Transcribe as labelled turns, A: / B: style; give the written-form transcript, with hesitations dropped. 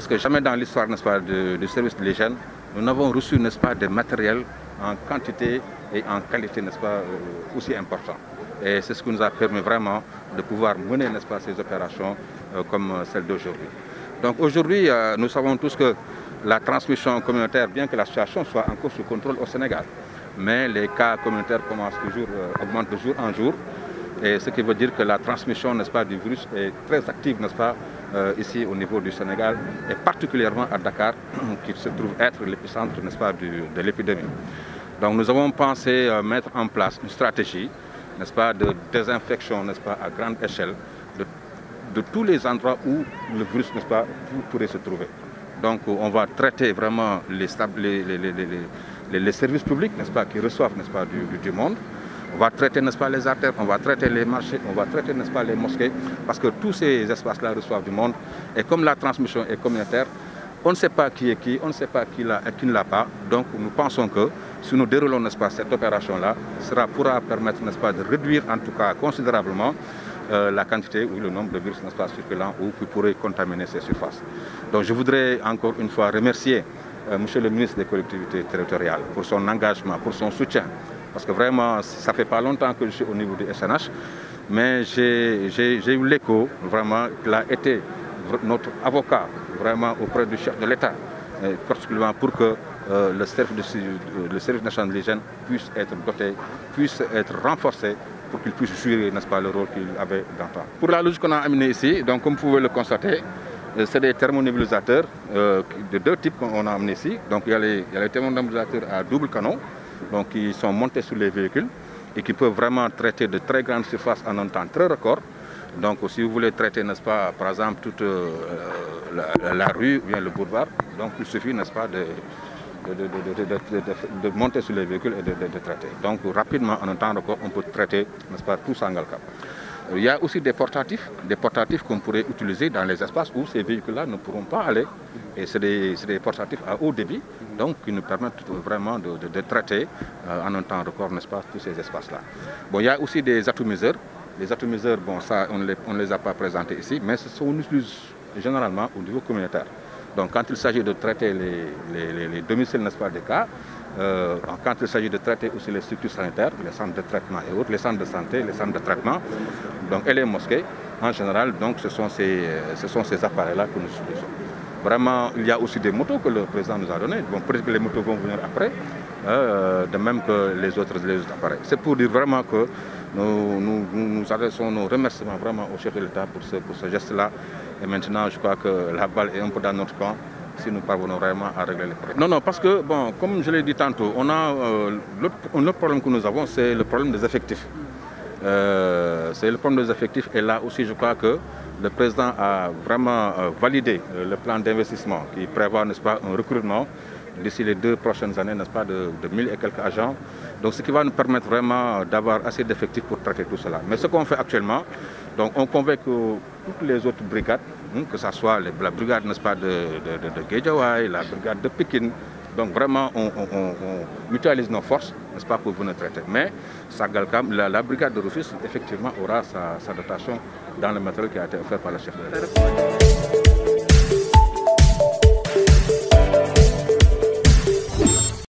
A: parce que jamais dans l'histoire, n'est-ce pas, du service de l'hygiène, nous n'avons reçu, n'est-ce pas, des matériels en quantité et en qualité, n'est-ce pas, aussi importants. Et c'est ce qui nous a permis vraiment de pouvoir mener, n'est-ce pas, ces opérations comme celle d'aujourd'hui. Donc aujourd'hui, nous savons tous que la transmission communautaire, bien que la situation soit encore sous contrôle au Sénégal, mais les cas communautaires commencent toujours, augmentent de jour en jour. Et ce qui veut dire que la transmission, n'est-ce pas, du virus est très active, n'est-ce pas, ici au niveau du Sénégal, et particulièrement à Dakar, qui se trouve être l'épicentre, n'est-ce pas, de l'épidémie. Donc nous avons pensé mettre en place une stratégie, n'est-ce pas, de désinfection, n'est-ce pas, à grande échelle, de tous les endroits où le virus, n'est-ce pas, pourrait se trouver. Donc on va traiter vraiment les services publics, n'est-ce pas, qui reçoivent, n'est-ce pas, du monde. On va traiter, n'est-ce pas, les artères, on va traiter les marchés, on va traiter, n'est-ce pas, les mosquées, parce que tous ces espaces-là reçoivent du monde. Et comme la transmission est communautaire, on ne sait pas qui est qui, on ne sait pas qui l'a et qui ne l'a pas. Donc nous pensons que si nous déroulons, n'est-ce pas, cette opération-là, cela pourra permettre, n'est-ce pas, de réduire en tout cas considérablement la quantité ou le nombre de virus, n'est-ce pas, circulants ou qui pourraient contaminer ces surfaces. Donc je voudrais encore une fois remercier Monsieur le ministre des collectivités territoriales pour son engagement, pour son soutien. Parce que vraiment, ça ne fait pas longtemps que je suis au niveau du SNH, mais j'ai eu l'écho, vraiment, qu'il a été notre avocat, vraiment, auprès du chef de l'État, particulièrement pour que le service national de l'hygiène puisse être doté, puisse être renforcé, pour qu'il puisse jouer, n'est-ce pas, le rôle qu'il avait d'antan. Pour la logique qu'on a amenée ici, donc comme vous pouvez le constater, c'est des thermonébulisateurs de deux types qu'on a amenés ici. Donc il y a les thermonébulisateurs à double canon, donc qui sont montés sur les véhicules et qui peuvent vraiment traiter de très grandes surfaces en un temps très record. Donc si vous voulez traiter, n'est-ce pas, par exemple, toute la rue ou bien le boulevard, donc il suffit, n'est-ce pas, de monter sur les véhicules et de traiter. Donc rapidement, en un temps record, on peut traiter, n'est-ce pas, tout Sangalkam. Il y a aussi des portatifs qu'on pourrait utiliser dans les espaces où ces véhicules-là ne pourront pas aller. Et c'est des portatifs à haut débit, donc qui nous permettent vraiment de traiter en un temps record, n'est-ce pas, tous ces espaces-là. Bon, il y a aussi des atomiseurs. Les atomiseurs, bon, ça, on ne les a pas présentés ici, mais on utilise généralement au niveau communautaire. Donc quand il s'agit de traiter les domiciles, n'est-ce pas, des cas, quand il s'agit de traiter aussi les structures sanitaires, les centres de traitement et autres, les centres de santé, les centres de traitement, donc, et les mosquées, en général, donc ce sont ces appareils-là que nous utilisons. Vraiment, il y a aussi des motos que le président nous a données. Bon, peut-être que les motos vont venir après, de même que les autres appareils. C'est pour dire vraiment que nous adressons nos remerciements vraiment au chef de l'État pour ce geste-là. Et maintenant, je crois que la balle est un peu dans notre camp si nous parvenons vraiment à régler les problèmes. Non, parce que, bon, comme je l'ai dit tantôt, on a un autre problème que nous avons, c'est le problème des effectifs. C'est le problème des effectifs. Et là aussi, je crois que le président a vraiment validé le plan d'investissement qui prévoit, n'est-ce pas, un recrutement d'ici les 2 prochaines années, n'est-ce pas, de 1000 et quelques agents. Donc ce qui va nous permettre vraiment d'avoir assez d'effectifs pour traiter tout cela. Mais ce qu'on fait actuellement, donc on convainc toutes les autres brigades, que ce soit la brigade, n'est-ce pas, de Guédiawaye, la brigade de Pikine. Donc vraiment, on mutualise nos forces, n'est-ce pas, pour venir traiter. Mais Sangalkam, la brigade de Rufisque, effectivement, aura sa dotation dans le matériel qui a été offert par le chef de l'État.